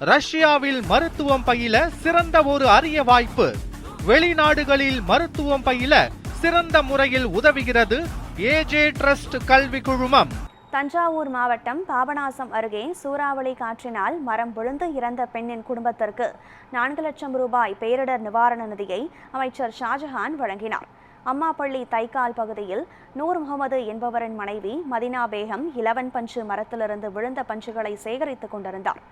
ரஷ்யாவில் மருத்துவம் பயில சிறந்த ஒரு அரிய வாய்ப்பு. வெளிநாடுகளில் மருத்துவம் பயில சிறந்த முறையில் உதவுகிறது ஏஜே ட்ரஸ்ட் கல்வி குழுமம். தஞ்சாவூர் மாவட்டம் பாபநாசம் அருகே சூறாவளி காற்றினால் மரம் விழுந்து இறந்த பெண்ணின் குடும்பத்திற்கு 4 லட்சம் ரூபாய் பேரிடர் நிவாரண நிதியை அமைச்சர் ஷாஜஹான் வழங்கினார். அம்மாப்பள்ளி தைக்கால் பகுதியில் நூர் முகமது என்பவரின் மனைவி மதினா பேகம் இலவன் பஞ்சு மரத்திலிருந்து விழுந்த பஞ்சுகளை சேகரித்துக் கொண்டிருந்தார்.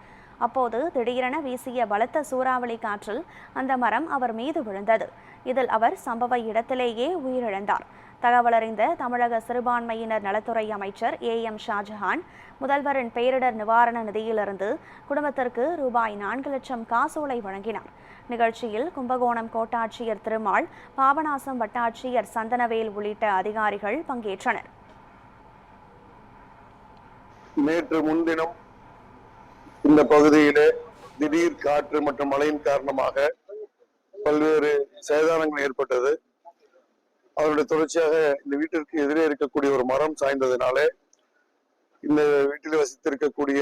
அப்போது திடீரென வீசிய பலத்த சூறாவளி காற்றில் அந்த மரம் அவர் மீது விழுந்தது. இதில் அவர் சம்பவ இடத்திலேயே உயிரிழந்தார். தகவலறிந்த தமிழக சிறுபான்மையினர் நலத்துறை அமைச்சர் ஏஎம் ஷாஜஹான் முதல்வரின் பேரிடர் நிவாரண நிதியிலிருந்து குடும்பத்திற்கு ரூபாய் 4 லட்சம் காசோலை வழங்கினார். நிகழ்ச்சியில் கும்பகோணம் கோட்டாட்சியர் திருமால், பாபநாசம் வட்டாட்சியர் சந்தனவேல் உள்ளிட்ட அதிகாரிகள் பங்கேற்றனர். நேற்று முன்தினம் இந்த பகுதியிலே திடீர் காற்று மற்றும் மழையின் காரணமாக பல்வேறு சேதாரங்கள் ஏற்பட்டது. அவருடைய தொடர்ச்சியாக இந்த வீட்டிற்கு எதிரே இருக்கக்கூடிய ஒரு மரம் சாய்ந்ததினாலே இந்த வீட்டில் வசித்திருக்கக்கூடிய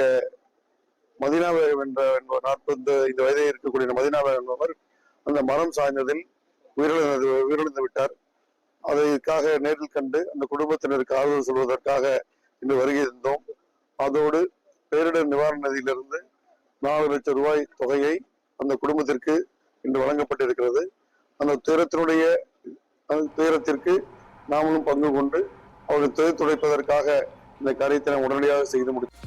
மதினா பேகம் என்ற 45 வயதே இருக்கக்கூடிய மதினா பேகம் என்பவர் அந்த மரம் சாய்ந்ததில் உயிரிழந்து விட்டார். அதற்காக நேரில் கண்டு அந்த குடும்பத்தினருக்கு ஆறுதல் சொல்வதற்காக இன்று வருகை இருந்தோம். அதோடு பேரிடர் நிவாரண நிதியிலிருந்து 4 லட்சம் ரூபாய் தொகையை அந்த குடும்பத்திற்கு இன்று வழங்கப்பட்டிருக்கிறது. அந்த துயரத்திற்கு நாமளும் பங்கு கொண்டு அவர்கள் துயர் துடைப்பதற்காக இந்த காரியத்தை உடனடியாக செய்து முடித்தோம்.